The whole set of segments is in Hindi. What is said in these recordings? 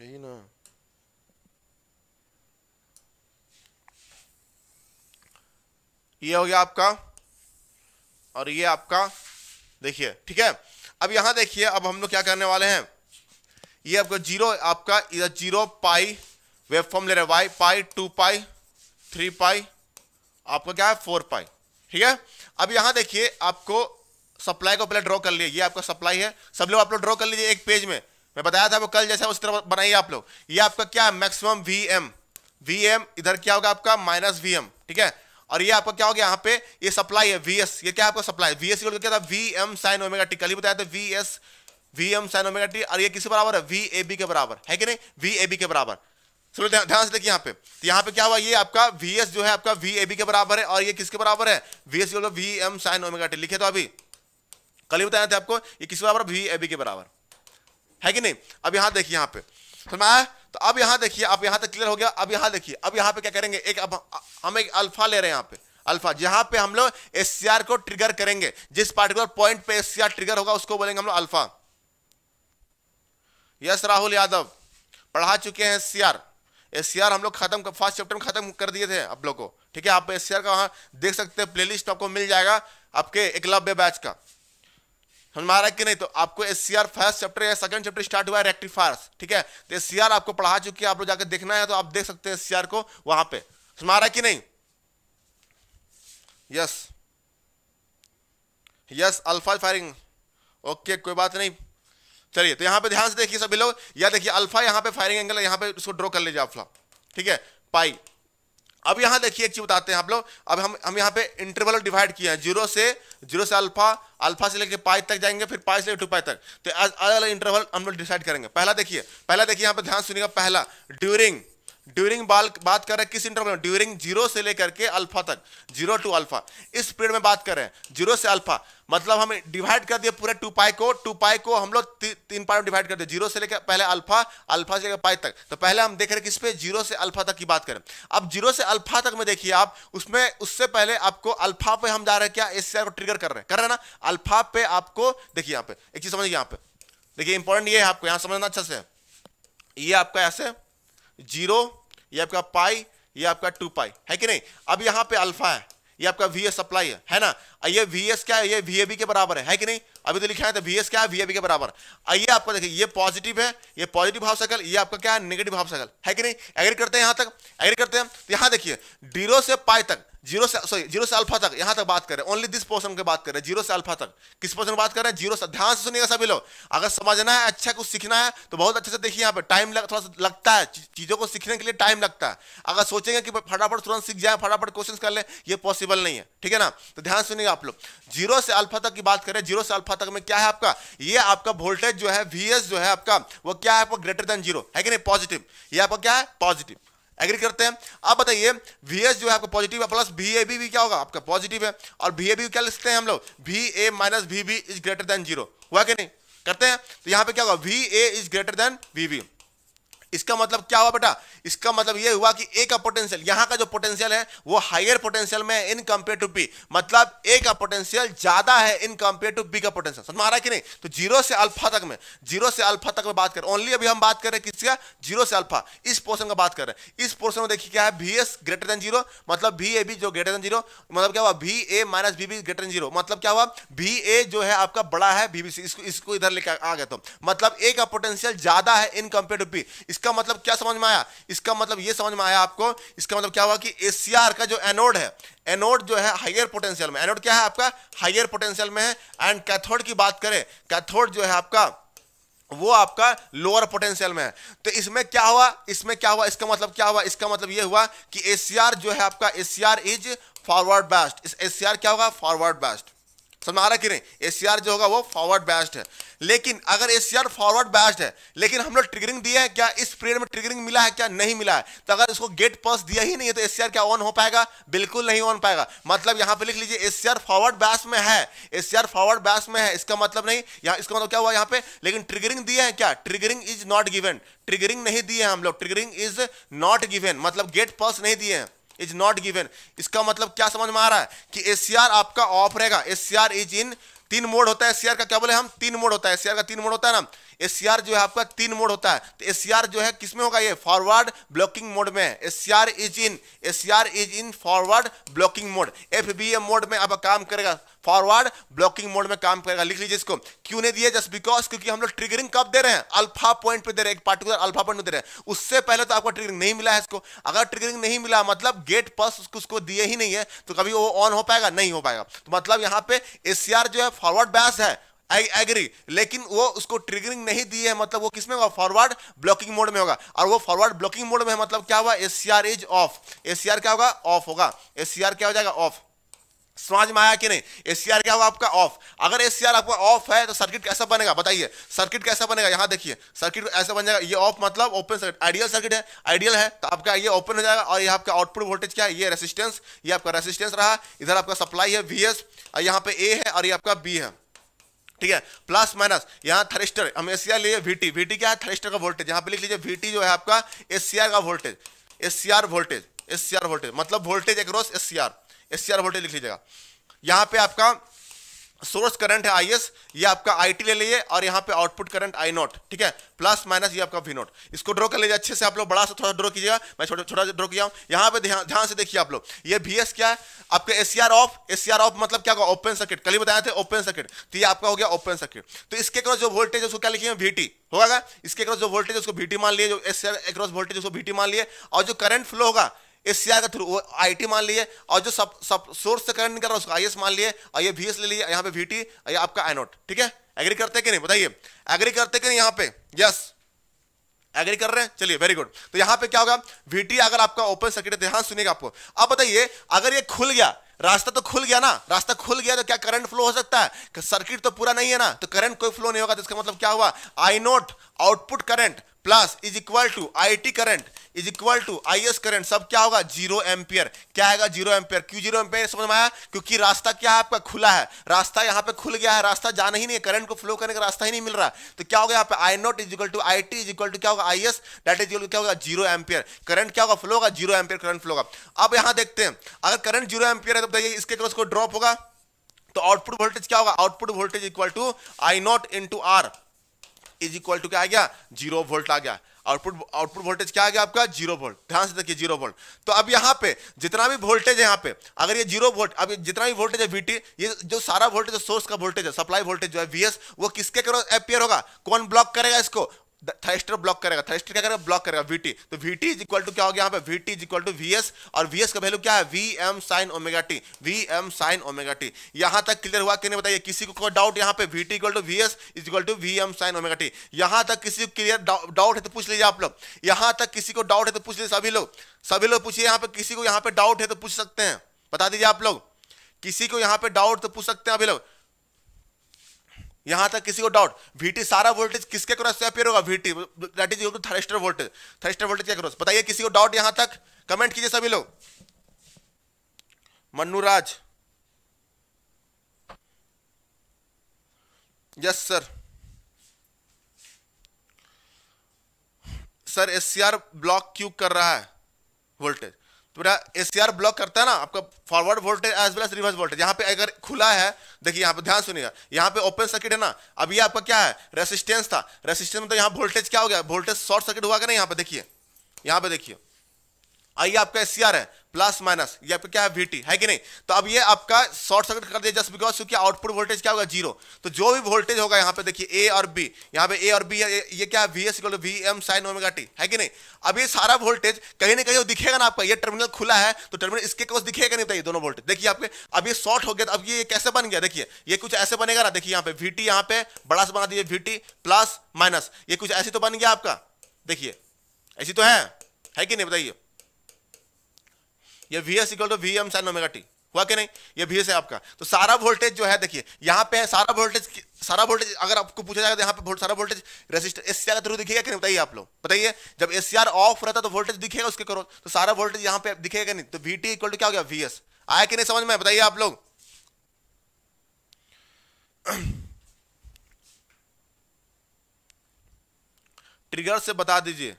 यही ना, ये हो गया आपका और ये आपका, देखिए ठीक है। अब यहां देखिए, अब हम लोग क्या करने वाले हैं, ये आपका जीरो, आपका इधर 0 पाई वेव फॉर्म ले रहे हैं, वाई पाई 2 पाई 3 पाई, आपका क्या है 4 पाई, ठीक है। अब यहां देखिए, आपको सप्लाई को पहले ड्रॉ कर लिए, ये आपका सप्लाई है, सब लोग आप लोग ड्रॉ कर लीजिए एक पेज में, मैं बताया था वो कल जैसा उस तरह बनाइए आप लोग। ये आपका क्या है मैक्सिमम वीएम, वीएम इधर क्या होगा आपका माइनस वीएम, ठीक है। और ये आपका क्या हो गया यहाँ पे, ये सप्लाई है वीएस, ये क्या आपका सप्लाई, वीएस क्या था वीएम साइन ओमेगा टी, कल ही बताया था VS VM sine omega T, और ये किसके बराबर है, वीएबी के बराबर है कि नहीं, वीएबी के बराबर। चलो ध्यान से देखिए यहाँ पे, तो यहाँ पे क्या हुआ, ये आपका वीएस जो है आपका वीएबी के बराबर है, और ये किसके बराबर है, VS VM sine omega T, लिखे तो अभी कल ही बताया था आपको, ये किसके बराबर, वीएबी के बराबर है कि नहीं। अब यहाँ देखिए, यहाँ पे समझ में आया, तो अब यहाँ देखिए, अब यहाँ तक क्लियर हो गया। अब यहाँ देखिए, अब यहाँ पे क्या करेंगे, एक अब हम एक अल्फा ले रहे हैं यहाँ पे, अल्फा जहां पे हम लोग एससीआर को ट्रिगर करेंगे, जिस पार्टिकुलर पॉइंट पे एससीआर ट्रिगर होगा उसको बोलेंगे हम लोग अल्फा। यस राहुल यादव, पढ़ा चुके हैं एससीआर, एससीआर हम लोग खत्म फर्स्ट चैप्टर में खत्म कर दिए थे आप लोग को, ठीक है। आप एससीआर का वहां देख सकते हैं, प्लेलिस्ट आपको मिल जाएगा आपके एकलव्य बैच का, समझ में आ रहा है कि नहीं। तो आपको एससीआर फर्स्ट चैप्टर या सेकंड चैप्टर स्टार्ट हुआ है रेक्टिफायर्स, ठीक है। तो एससीआर आपको पढ़ा चुकी है, आप लोग जाकर देखना है तो आप देख सकते हैं एससीआर को वहां पे, समझ में आ रहा है कि नहीं। Yes yes alpha firing, okay कोई बात नहीं। चलिए, तो यहां पे ध्यान से देखिए सभी लोग, या देखिए अल्फा यहां पे फायरिंग एंगल है, यहां पे उसको ड्रॉ कर लीजिए अल्फा, ठीक है, पाई। अब यहां देखिए एक चीज बताते हैं आप लोग, अब हम यहां पे इंटरवल डिवाइड किए हैं, जीरो से अल्फा, अल्फा से लेके पाई तक जाएंगे, फिर पाई से लेकर 2 पाई तक, तो अलग अलग इंटरवल हम लोग डिसाइड करेंगे। पहला देखिए यहां पे ध्यान सुनिएगा, पहला ड्यूरिंग बात कर रहे हैं किस इंटरवल में, ड्यूरिंग 0 से लेकर के अल्फा तक, 0 टू अल्फा, इस पीरियड में बात कर रहे हैं 0 से अल्फा, मतलब हम डिवाइड कर दिए पूरे 2 पाई को हम लोग 3 पाई में डिवाइड कर दिए, 0 से लेकर पहले अल्फा से लेकर पाई तक। तो पहले हम देख रहे हैं किस पे, 0 से अल्फा तक की बात करें। अब 0 से अल्फा तक में देखिए आप, उसमें उससे पहले आपको अल्फा पे हम जा रहे हैं, क्या एससीआर को ट्रिगर कर रहे हैं ना, अल्फा पे आपको देखिए, यहाँ पे एक चीज समझिए, यहाँ पे देखिए इंपॉर्टेंट ये है, आपको यहाँ समझना अच्छा से, ये आपका ऐसे 0, ये आपका पाई, ये आपका 2 पाई है कि नहीं। अब यहाँ पे अल्फा है, ये आपका वीएस सप्लाई है ना, ये वीएस क्या है, ये वीएबी के बराबर है कि नहीं, अभी तो लिखा है तो वीएस क्या है, वीएबी के बराबर। ये आपको देखिए, ये पॉजिटिव है, ये पॉजिटिव हाफ साइकिल, ये आपका क्या है, नेगेटिव हाफ साइकिल है कि नहीं। एग्री करते हैं, यहाँ तक एग्री करते हैं। तो यहाँ देखिए 0 से पाई तक, 0 से अल्फा तक, यहां तक बात करें, ओनली दिस पोर्शन की बात करें, 0 से अल्फा तक, किस पोर्शन की बात कर रहे हैं, 0 से। ध्यान से सुनिएगा सभी लोग, अगर समझना है, अच्छा कुछ सीखना है तो बहुत अच्छे से देखिए, यहाँ पे टाइम थोड़ा सा लगता है, चीजों को सीखने के लिए टाइम लगता है। अगर सोचेंगे कि फटाफट तुरंत सीख जाए, फटाफट क्वेश्चन कर ले, ये पॉसिबल नहीं है, ठीक है ना। तो ध्यान सुनिएगा आप लोग, 0 से अल्फा तक की बात करें, 0 से अल्फा तक में क्या है आपका, ये आपका वोल्टेज जो है वीएस जो है आपका, वो क्या है आपका ग्रेटर देन 0 है कि नहीं, पॉजिटिव, ये आपका क्या है पॉजिटिव। एग्री करते हैं। अब बताइए VS जो है आपका पॉजिटिव है, प्लस VAB भी क्या होगा आपका पॉजिटिव है, और VAB क्या लिखते हैं हम लोग, VA minus VB is greater than 0, हुआ कि नहीं, करते हैं। तो यहां पे क्या होगा, VA is greater than VB। इसका मतलब क्या हुआ बेटा, इसका मतलब ये हुआ कि ए का पोटेंशियल, यहां का जो पोटेंशियल है वो हायर पोटेंशियल में इन कंपेयर टू बी, मतलब ए का पोटेंशियल ज्यादा है इन कंपेयर टू बी का पोटेंशियल, समझ में आ रहा है कि नहीं। तो 0 से अल्फा तक में, 0 से अल्फा तक में बात करें, ओनली अभी हम बात कर रहे हैं किसका, 0 से अल्फा, इस पोर्शन का बात कर रहे हैं। इस पोर्शन में देखिए क्या है, VS ग्रेटर देन 0, मतलब VAB जो ग्रेटर देन 0, मतलब क्या हुआ, VA minus VB greater than 0, मतलब क्या हुआ, VA जो है आपका बड़ा है VB से, इसको इधर लेकर आ गया, तो मतलब ए का पोटेंशियल ज्यादा है इन कंपेयर टू बी। इसका मतलब क्या समझ में आया, इसका मतलब ये समझ में आया आपको, इसका मतलब क्या हुआ कि एससीआर का जो एनोड है, एनोड जो है हायर पोटेंशियल में, एनोड क्या है आपका हायर पोटेंशियल में है, एंड कैथोड की बात करें, कैथोड जो है आपका वो आपका लोअर पोटेंशियल में है। तो इसमें क्या हुआ, इसका मतलब क्या हुआ, इसका मतलब ये हुआ कि एससीआर जो है आपका, एससीआर इज फॉरवर्ड बैस्ड, एससीआर क्या होगा, फॉरवर्ड बैस्ड, समझ आ रहा है कि नहीं, एससीआर जो होगा वो फॉरवर्ड बैस्ड है। लेकिन अगर एससीआर फॉरवर्ड बैस्ड है, लेकिन हम लोग ट्रिगरिंग दिया है क्या, इस पीरियड में ट्रिगरिंग मिला है क्या, नहीं मिला है, तो अगर इसको गेट पल्स दिया ही नहीं है तो एससीआर क्या ऑन हो पाएगा, बिल्कुल नहीं ऑन पाएगा। मतलब यहां पे लिख लीजिए एससीआर फॉरवर्ड बैस्ड में है, एससीआर फॉरवर्ड बैस्ड में है, इसका मतलब नहीं, यहां इसका मतलब क्या हुआ यहां पे, लेकिन ट्रिगरिंग दिया है क्या, triggering is not given, triggering नहीं दिए हम लोग, ट्रिगरिंग इज नॉट गिवन, मतलब गेट पल्स नहीं दिए हैं, इज नॉट गिवन। इसका मतलब क्या समझ में आ रहा है कि एससीआर आपका ऑफ रहेगा, एससीआर इज इन तीन मोड होता है एससीआर का, क्या बोले हम, तीन मोड होता है एससीआर का, तीन मोड होता है ना, एससीआर जो है आपका तीन मोड होता है। तो एससीआर जो है किसमें होगा, ये फॉरवर्ड ब्लॉकिंग मोड में, SCR is in forward blocking mode, FBM mode में अब काम करेगा, फॉरवर्ड ब्लॉकिंग मोड में काम करेगा। लिख लीजिए इसको, क्यों नहीं दिए, जस्ट बिकॉज, क्योंकि हम लोग ट्रिगरिंग कब दे रहे हैं, अल्फा पॉइंट पे दे रहे हैं, एक पार्टिकुलर अल्फा पॉइंट दे रहे हैं, उससे पहले तो आपको ट्रिगरिंग नहीं मिला है इसको। अगर ट्रिगरिंग नहीं मिला मतलब गेट पास उसको दिए ही नहीं है, तो कभी वो ऑन हो पाएगा, नहीं हो पाएगा। तो मतलब यहां पे एससीआर जो है फॉरवर्ड बैस है, आई एग्री, लेकिन वो उसको ट्रिगरिंग नहीं दी है, मतलब वो किसमें होगा, फॉरवर्ड ब्लॉकिंग मोड में होगा। और वो फॉरवर्ड ब्लॉकिंग मोड में मतलब क्या हुआ, एससीआर इज ऑफ, एससीआर क्या होगा, ऑफ होगा, एससीआर क्या हो जाएगा, ऑफ। समझ में आया कि नहीं, एससीआर क्या होगा आपका, ऑफ। अगर एससीआर आपका ऑफ है तो सर्किट कैसा बनेगा बताइए, सर्किट कैसा बनेगा, यहां देखिए सर्किट ऐसा बन जाएगा, ये ऑफ मतलब ओपन सर्किट, आइडियल सर्किट है, आइडियल है तो आपका ये ओपन हो जाएगा। और ये आपका आउटपुट वोल्टेज क्या है, ये रेजिस्टेंस, ये आपका रेजिस्टेंस रहा, इधर आपका सप्लाई है वीएस, और यहाँ पे ए है और ये आपका बी है, ठीक है, प्लस माइनस। यहाँ थरिस्टर हम एससीआर लिए, वीटी, वीटी क्या है, थरिस्टर का वोल्टेज, यहाँ पे लिख लीजिए वीटी जो है आपका एससीआर का voltage, SCR voltage, SCR voltage मतलब voltage across SCR, SCR voltage लिख लीजिएगा। यहाँ पे आपका सोर्स करंट है आईएस, ये आपका आईटी ले लीजिए, और यहाँ पे आउटपुट करंट आई नॉट, ठीक है, प्लस माइनस ये आपका वी नॉट। इसको ड्रॉ कर लीजिए अच्छे से, आप लोग बड़ा सा थोड़ा ड्रॉ कीजिएगा, मैं छोटा ड्रॉ किया हूँ। यहाँ पे ध्यान से देखिए आप लोग, ये VS क्या है आपका, एससीआर ऑफ, एससीआर ऑफ मतलब क्या होगा, ओपन सर्किट, कल ही बताए थे ओपन सर्किट, तो ये आपका हो गया ओपन सर्किट। तो इसके क्रॉस जो वोल्टेज है उसको क्या लिखिए, VT होगा, इसके क्रॉस जो वोल्टेज उसको VT मान लिए, जो एससीआर क्रॉस वोल्टेज उसको VT मान लिए, और जो करंट फ्लो होगा एससीआर का थ्रू वो आईटी मान लिए, और जो सब सोर्स से करंट निकल रहा है उसको आईएस मान लिए, और ये VS ले लिए, यहाँ पे VT, ये आपका आई नॉट, ठीक है। एग्री करते हैं कि नहीं बताइए, एग्री करते कि नहीं, यहाँ पे यस एग्री कर रहे हैं, चलिए वेरी गुड। तो यहाँ पे क्या होगा, VT अगर आपका ओपन सर्किट है, ध्यान सुनिएगा आपको। अब बताइए अगर ये खुल गया, रास्ता तो खुल गया ना, रास्ता खुल गया तो क्या करंट फ्लो हो सकता है, सर्किट तो पूरा नहीं है ना, तो करंट कोई फ्लो नहीं होगा, तो इसका मतलब क्या हुआ, I not output current plus is equal to IT current is equal to IS current, सब क्या होगा 0 एम्पियर। क्या आएगा 0 एम्पियर, क्यों 0 एम्पियर समझ में आया, क्योंकि रास्ता क्या है आपका खुला है, रास्ता यहाँ पे खुल गया है, रास्ता जाना ही नहीं है, करंट को फ्लो करने का रास्ता ही नहीं मिल रहा। तो क्या होगा यहाँ पे I not is equal to IT is equal to क्या होगा IS, that is equal to क्या होगा 0 एम्पियर, करंट क्या होगा फ्लो होगा 0 एम्पियर करंट फ्लो होगा। अब यहाँ देखते हैं अगर करंट 0 एम्पियर है तो बताइए इसके क्रॉस को ड्रॉप होगा, तो आउटपुट वोल्टेज क्या होगा, output voltage equal to I naught into R is equal to क्या आ गया 0 वोल्ट आ गया। आउटपुट वोल्टेज क्या आ गया आपका 0 वोल्ट, ध्यान से देखिए 0 वोल्ट। तो अब यहाँ पे जितना भी वोल्टेज है यहाँ पे अगर ये 0 वोल्ट, अब जितना भी वोल्टेज है VT, ये जो सारा वोल्टेज सोर्स का वोल्टेज है, सप्लाई वोल्टेज जो है VS, वो किसके क्रॉस अपियर होगा, कौन ब्लॉक करेगा इसको, थरिस्टर ब्लॉक करेगा, थरिस्टर क्या करेगा ब्लॉक करेगा VT। तो VT इज इक्वल टू क्या हो गया यहाँ पे, VT is equal to VS, और VS का वैल्यू क्या है VM sin omega t, VM sin omega t। यहां तक क्लियर हुआ कि नहीं बताइए, किसी को कोई डाउट यहाँ पे, VT equal to VS is equal to VM sin omega t, यहां तक किसी को क्लियर डाउट है तो पूछ लीजिए आप लोग, यहां तक किसी को डाउट है तो पूछ लीजिए, सभी लोग पूछिए, यहाँ पे किसी को यहाँ पे डाउट है तो पूछ सकते हैं, बता दीजिए आप लोग, किसी को यहाँ पे डाउट तो पूछ सकते हैं अभी लोग, यहां तक किसी को डाउट। VT सारा वोल्टेज किसके क्रॉस से अपियर होगा, VT that is equal to thyristor voltage, thyristor voltage के क्रॉस, बताइए किसी को डाउट यहां तक, कमेंट कीजिए सभी लोग। Mannu Raj, yes sir, sir SCR block क्यों कर रहा है वोल्टेज, तो बेटा एससीआर ब्लॉक करता है ना आपका forward voltage as well as reverse voltage. यहाँ पे अगर खुला है, देखिए यहाँ पे ध्यान सुनिएगा, यहाँ पे ओपन सर्किट है ना, अब ये आपका क्या है रेसिस्टेंस था, रेसिस्टेंस में तो यहाँ वोल्टेज क्या हो गया, वोल्टेज शॉर्ट सर्किट हुआ कि नहीं, यहाँ पे देखिए, यहाँ पे देखिए, आइए आपका एससीआर है प्लस माइनस, ये आपका क्या है VT है कि नहीं। तो अब ये आपका शॉर्ट सर्किट कर दिया जस्ट बिकॉज, क्योंकि आउटपुट वोल्टेज क्या होगा 0। तो जो भी वोल्टेज होगा यहाँ पे देखिए A और B, यहाँ पे A और B है, ये क्या है VS equal to VM sin omega t है कि नहीं। अब ये सारा वोल्टेज कहीं ना कहीं दिखेगा ना आपका, ये टर्मिनल खुला है तो टर्मिनल इसके क्रॉस दिखेगा नहीं, बताइए दोनों वोल्टेज देखिए आपके, अब ये शॉर्ट हो गया, अब ये कैसे बन गया, देखिए ये कुछ ऐसे बनेगा ना, देखिए यहाँ पे VT, यहाँ पे बड़ा सा बना दीजिए VT प्लस माइनस, ये कुछ ऐसे तो बन गया आपका, देखिए ऐसी तो है कि नहीं बताइए, ये VS equal to VM sin omega t हुआ कि नहीं, ये VS है आपका। तो सारा वोल्टेज जो है देखिए यहाँ पे है, सारा वोल्टेज अगर आपको पूछा जाएगा तो यहाँ पे सारा वोल्टेज रेसिस्टर एससीआर के थ्रू दिखेगा कि नहीं बताइए आप लोग, बताइए जब एससीआर ऑफ रहता तो वोल्टेज दिखेगा उसके करो, तो सारा वोल्टेज यहाँ पे दिखेगा नहीं, तो VT इक्वल टू क्या हो गया VS, आया कि नहीं समझ में, बताइए आप लोग। ट्रिगर से बता दीजिए,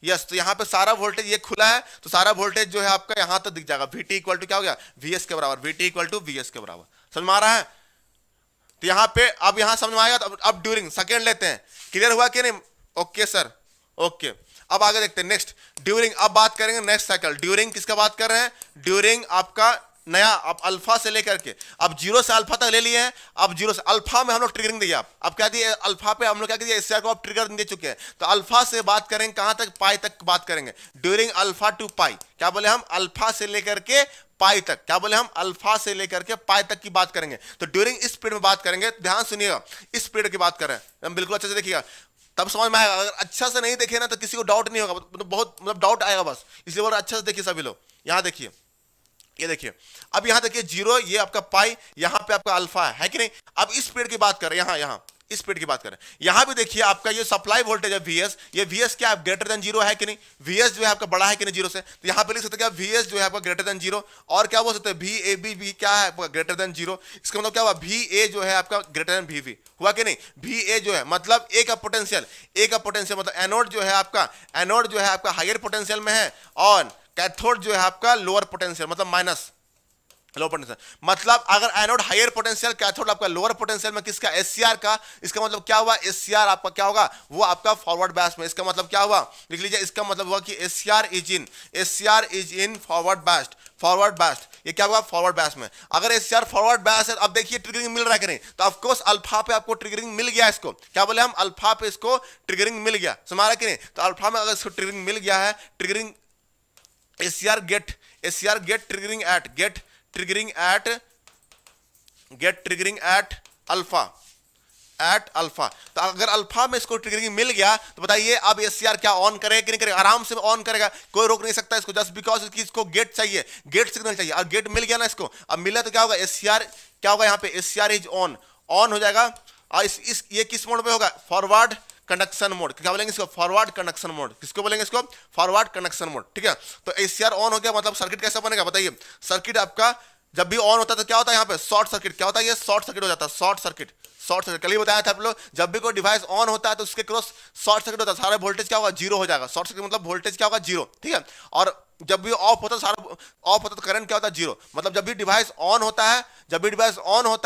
यस। तो यहाँ पे सारा वोल्टेज ये खुला है, तो सारा वोल्टेज जो है आपका यहाँ तक दिख जाएगा, VT इक्वल टू क्या हो गया VS के बराबर, VT इक्वल टू VS के बराबर, समझ में आ रहा है। तो यहाँ पे अब यहाँ समझ में आएगा। तो अब ड्यूरिंग सेकेंड लेते हैं, क्लियर हुआ कि नहीं? Okay sir, okay. अब आगे देखते हैं नेक्स्ट ड्यूरिंग। अब बात करेंगे नेक्स्ट साइकिल। ड्यूरिंग किसका बात कर रहे हैं? ड्यूरिंग आपका नया, अब अल्फा से लेकर के अब जीरो से अल्फा तक ले लिए हैं। अब जीरो से अल्फा में हम लोग ट्रिगरिंग दिया, अब क्या दिए? अल्फा पे हम लोग क्या किया? एससीआर को अब ट्रिगर दे चुके हैं। तो अल्फा से बात करेंगे कहां तक? पाई तक बात करेंगे। ड्यूरिंग अल्फा टू पाई, क्या बोले हम? अल्फा से लेकर के पाई तक। क्या बोले हम? अल्फा से लेकर के पाई तक की बात करेंगे। तो ड्यूरिंग इस पीरियड में बात करेंगे, ध्यान सुनिएगा, इस पीरियड की बात कर रहे हैं हम, बिल्कुल अच्छे से देखिएगा, तब समझ में आएगा। अगर अच्छा से नहीं देखे ना तो किसी को डाउट नहीं होगा, मतलब बहुत डाउट आएगा बस, इसलिए बोल अच्छा से देखिए सभी लोग। यहां देखिए, ये देखिए, अब यहां देखिए जीरो, ये आपका पाई, यहां पे आपका अल्फा है कि नहीं? अब इस पीरियड की बात करें, यहां इस पीरियड की बात करें, यहां भी देखिए आपका ये सप्लाई वोल्टेज है वीएस, ये वीएस क्या है? ग्रेटर देन जीरो है कि नहीं? वीएस जो है आपका बड़ा है कि नहीं जीरो से? तो यहां पे लिख सकते हैं क्या? वीएस जो है आपका ग्रेटर देन जीरो। और क्या बोल सकते हैं? वी ए बी क्या है आपका? Greater than zero. इसका मतलब क्या हुआ? वी ए जो है आपका ग्रेटर देन वी वी, हुआ कि नहीं? वी ए जो है मतलब ए का पोटेंशियल, ए का पोटेंशियल मतलब एनोड जो है आपका, एनोड जो है आपका हायर पोटेंशियल में है, और कैथोड जो है आपका लोअर पोटेंशियल मतलब माइनस लो पोटेंशियल। मतलब अगर एनोड हायर पोटेंशियल, कैथोड आपका लोअर पोटेंशियल में, किसका? एससीआर का। इसका मतलब क्या हुआ? एससीआर आपका क्या होगा? वो आपका फॉरवर्ड बैच में। इसका मतलब क्या हुआ? लिख लीजिए, इसका मतलब हुआ कि SCR is in forward batch, forward batch. ये क्या हुआ? फॉरवर्ड बैच में। अगर एससीआर फॉरवर्ड बैच है, अब देखिए ट्रिगरिंग मिल रहा है कि नहीं? तो ऑफ कोर्स अल्फा पे आपको ट्रिगरिंग मिल गया। इसको क्या बोले हम? अल्फा पे इसको ट्रिगरिंग मिल गया, समझ रहा कि नहीं? तो अल्फा में अगर इसको ट्रिगरिंग मिल गया है, triggering SCR gate triggering at alpha. तो अगर अल्फा में इसको ट्रिगरिंग मिल गया तो बताइए अब एससीआर क्या ऑन करेगा कि नहीं करेगा? आराम से ऑन करेगा, कोई रोक नहीं सकता इसको, जस्ट बिकॉज इसको गेट चाहिए, गेट सिग्नल चाहिए, और गेट मिल गया ना इसको। अब मिला तो क्या होगा? एससीआर क्या होगा? यहाँ पे एससीआर इज ऑन हो जाएगा। और ये किस मोड में होगा? Forward conduction mode. क्या बोलेंगे इसको? Forward conduction mode. किसको बोलेंगे इसको? फॉरवर्ड कंडक्शन मोड, ठीक है। तो एससीआर ऑन हो गया, मतलब सर्किट कैसा बनेगा बताइए? सर्किट आपका जब भी ऑन होता है तो क्या होता है? यहाँ पे शॉर्ट सर्किट। क्या होता है? ये शॉर्ट सर्किट हो जाता है, शॉर्ट सर्किट कल ही बताया था आप लोग, जब भी कोई डिवाइस ऑन होता है तो उसके क्रॉस शॉर्ट सर्किट होता है, सारा वोल्टेज क्या होगा? जीरो हो जाएगा। शॉर्ट सर्किट मतलब वोल्टेज क्या होगा? जीरो, ठीक है। और जब भी ऑफ होता है, सारा ऑफ होता है तो करंट क्या होता है? जीरो। मतलब जब भी डिवाइस ऑन होता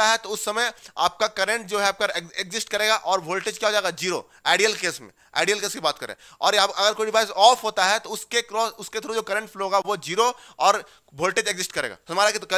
है, तो उस समय आपका करंट जो है आपका एग्जिस्ट करेगा और वोल्टेज क्या हो जाएगा? जीरो। आइडियल केस में, आइडियल केस की बात करें। और अगर कोई डिवाइस ऑफ होता है तो उसके थ्रू जो करंट फ्लो होगा वो जीरो और वोल्टेज एग्जिस्ट करेगा। हमारा तो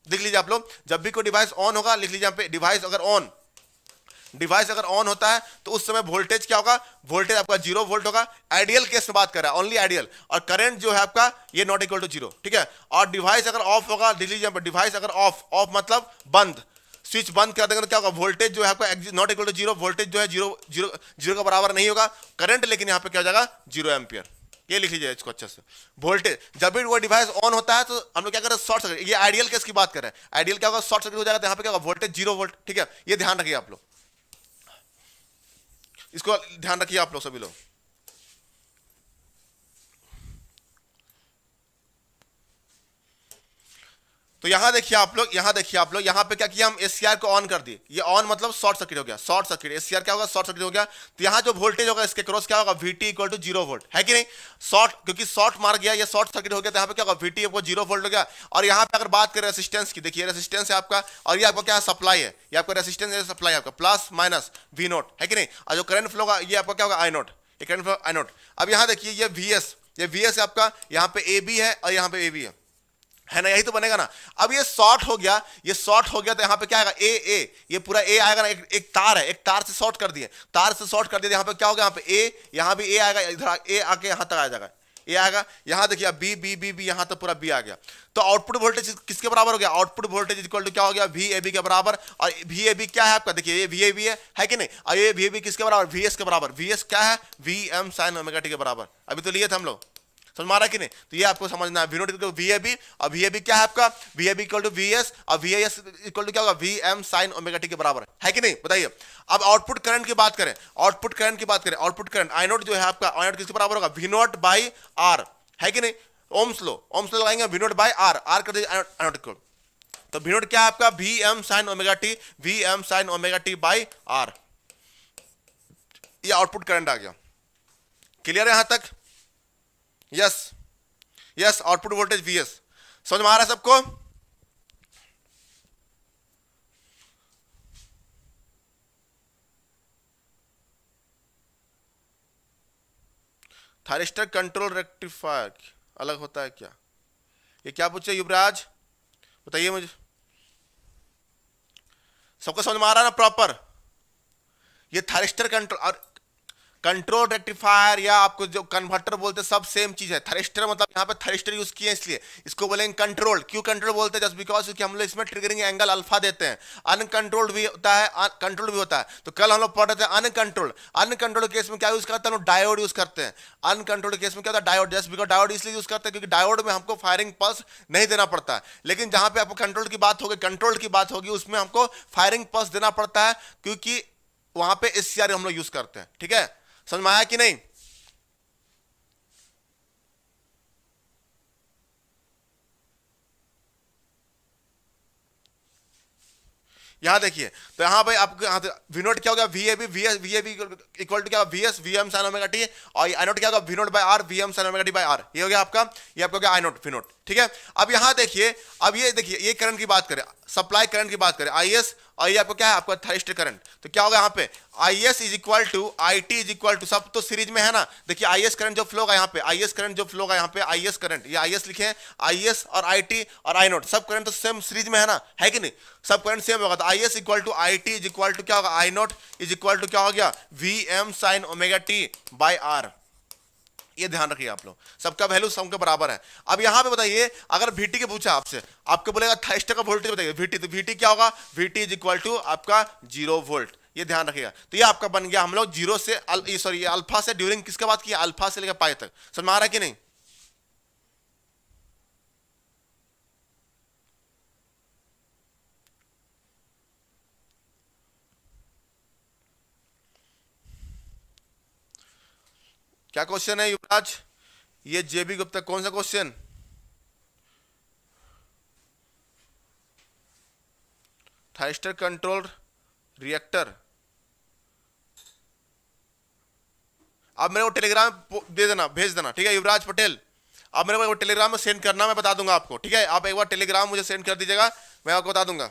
लिख लीजिए आप लोग, जब भी कोई डिवाइस ऑन होगा, लिख लीजिए यहाँ पे, डिवाइस अगर ऑन होता है तो उस समय वोल्टेज क्या होगा? वोल्टेज आपका 0 वोल्ट होगा। आइडियल केस में बात कर रहा है, ओनली आइडियल। और करंट जो है आपका ये नॉट इक्वल टू 0, ठीक है। और डिवाइस अगर ऑफ होगा, लिख लीजिए डिवाइस अगर ऑफ मतलब बंद, स्विच बंद कर देंगे तो क्या होगा? वोल्टेज जो है आपका नॉट इक्वल टू 0, वोल्टेज जो है जीरो का बराबर नहीं होगा करंट, लेकिन यहाँ पे क्या हो जाएगा? 0 एम्पियर। ये लिख लीजिए इसको अच्छे से। वोल्टेज जब भी वो डिवाइस ऑन होता है तो हम लोग क्या करें? Short circuit. ये आइडियल केस की बात कर रहे हैं। आइडियल क्या होगा? शॉर्ट सर्किट हो जाएगा, तो यहाँ पे क्या होगा? वोल्टेज 0 वोल्ट, ठीक है। ये ध्यान रखिए आप लोग, इसको ध्यान रखिए आप लोग सभी लोग। तो यहां देखिए आप लोग, यहां पे क्या किया? हम एससीआर को ऑन कर दिए। ये ऑन मतलब शॉर्ट सर्किट हो गया, शॉर्ट सर्किट। एससीआर क्या होगा? शॉर्ट सर्किट हो गया। तो यहां जो वोल्टेज होगा इसके क्रॉस क्या होगा? वीटी इक्वल टू 0 वोल्ट, है कि नहीं? शॉर्ट, क्योंकि शॉर्ट मार गया, ये शॉर्ट सर्किट हो गया, तो यहाँ पे क्या होगा? वीटी आपको 0 वोल्ट हो गया। और यहाँ पे अगर बात करें रेसिस्टेंस की, देखिए रेसिस्टेंस है आपका, और ये आपका क्या है? सप्लाई है। ये आपका रेसिस्टेंस है, सप्लाई आपका प्लस माइनस वी नोट, है कि नहीं? और जो करंट फ्लो होगा ये आपका क्या होगा? आई नोट, ये करंट फ्लो आई नोट। अब यहाँ देखिए ये वीएस है आपका, यहाँ पे ए बी है और यहाँ पे ए बी है ना, यही तो बनेगा ना। अब ये शॉर्ट हो गया, तो यहाँ पे क्या आएगा? ये पूरा ए आएगा ना, एक तार है, एक तार से शॉर्ट कर दिए, यहाँ पे क्या होगा? यहाँ पे ए, यहाँ भी ए आएगा, इधर ए आके यहाँ तक आ जाएगा, ए आएगा। यहाँ देखिए बी बी बी बी, यहाँ तक पूरा बी आ गया। तो आउटपुट वोल्टेज किसके बराबर हो गया? आउटपुट वोल्टेज इक्वल टू क्या हो गया? वी ए बी के बराबर। और वी ए बी क्या है आपका? देखिए ये वी ए बी है कि नहीं? और ये वी ए बी किसके बराबर? वी एस के बराबर। वी एस क्या है? V M sine omega T के बराबर। अभी तो लिए थे हम लोग, समझ मारा कि नहीं? तो ये आपको समझना है, V naught equal to V A B, और वी ए बी क्या है आपका? V A B equal to V S, और वी एस इक्वल टू क्या होगा? V M sine omega T के बराबर, है कि नहीं? बताइए। अब आउटपुट करंट की बात करें, आउटपुट करंट आई नोट जो है आपका, आई नोट किसके बराबर होगा? वी नोट बाई आर, है कि नहीं? ओम्स लो लगाएंगे, वी नोट बाई आर कर दीजिए आई नोट इक्वल। तो वी नोट क्या है आपका? V M sine omega T by R. ये आउटपुट करंट आ गया। क्लियर है यहां तक? Yes, output voltage VS. समझ में आ रहा है सबको? थायरिस्टर कंट्रोल रेक्टिफायर अलग होता है क्या? ये क्या पूछे युवराज, बताइए मुझे, सबको समझ में आ रहा है ना प्रॉपर? ये थायरिस्टर कंट्रोल और कंट्रोल रेक्टिफायर या आपको जो कन्वर्टर बोलते हैं सब सेम चीज है। थरिस्टर मतलब यहाँ पे थरिस्टर यूज किए इसलिए इसको बोलेंगे कंट्रोल। क्यों कंट्रोल बोलते हैं? जस्ट बिकॉज क्योंकि हम लोग इसमें ट्रिगरिंग एंगल अल्फा देते हैं। अनकंट्रोल्ड भी होता है, कंट्रोल भी होता है। तो कल हम लोग पढ़ रहे थे अनकंट्रोल्ड। अनकंट्रोल्ड केस में क्या यूज करते हैं? हम डायोड यूज करते हैं। अनकंट्रोल्ड केस में क्या होता है? डायोड। जस्ट बिकॉज डायोड इसलिए यूज करते हैं क्योंकि डायोड में हमको फायरिंग पल्स नहीं देना पड़ता है। लेकिन जहां पे आपको कंट्रोल की बात होगी, कंट्रोल की बात होगी, उसमें हमको फायरिंग पल्स देना पड़ता है क्योंकि वहां पे एससीआर हम लोग यूज करते हैं। ठीक है, समझ में आया कि नहीं? यहां देखिए, तो यहां भाई आपको यहां वी नोट क्या होगा? वीएबी वीएबी इक्वल टू क्या? VS VM sine omega T, और आई नोट क्या होगा? V naught by R VM sine omega T by R. ये हो गया आपका, ये आपका हो गया आई नोट वी नोट। ठीक है, अब यहां देखिए, अब ये देखिए, ये करंट की बात करें, सप्लाई करंट की बात करें, आईएस, और ये आपको क्या है? आपका थायरिस्टर करंट। तो क्या होगा यहाँ पे? IS is equal to IT is equal to, सब तो सीरीज में है ना। देखिए आईएस करंट जो फ्लो होगा यहाँ पे, आईएस करंट जो फ्लो होगा यहाँ पे, आईएस करंट, ये आईएस लिखे हैं, आईएस और आईटी और आई नोट, सब करंट तो सेम सीरीज में है ना, है कि नहीं? सब करंट सेम होगा। तो IS equal to IT is equal to क्या होगा? I naught is equal to क्या हो गया? V M sine omega T by R. ये ध्यान रखिए आप लोग, सबका वैल्यू सबके बराबर है। अब यहां पे बताइए, अगर VT के पूछा आपसे, आपको बोलेगा थायरिस्टर का वोल्टेज बताइए VT, तो VT क्या होगा? VT इज इक्वल टू आपका 0 वोल्ट। ये ध्यान रखिएगा। तो ये आपका बन गया, हम लोग जीरो से सॉरी अल्फा से ड्यूरिंग किसके बात किया? अल्फा से लेकर पाई तक। समझ में आ रहा है कि नहीं? क्या क्वेश्चन है युवराज? ये जेबी गुप्ता, कौन सा क्वेश्चन? Thyristor control reactor. अब मेरे को टेलीग्राम दे देना, भेज देना। ठीक है युवराज पटेल, अब मेरे को टेलीग्राम में सेंड करना, मैं बता दूंगा आपको। ठीक है, आप एक बार टेलीग्राम मुझे सेंड कर दीजिएगा, मैं आपको बता दूंगा।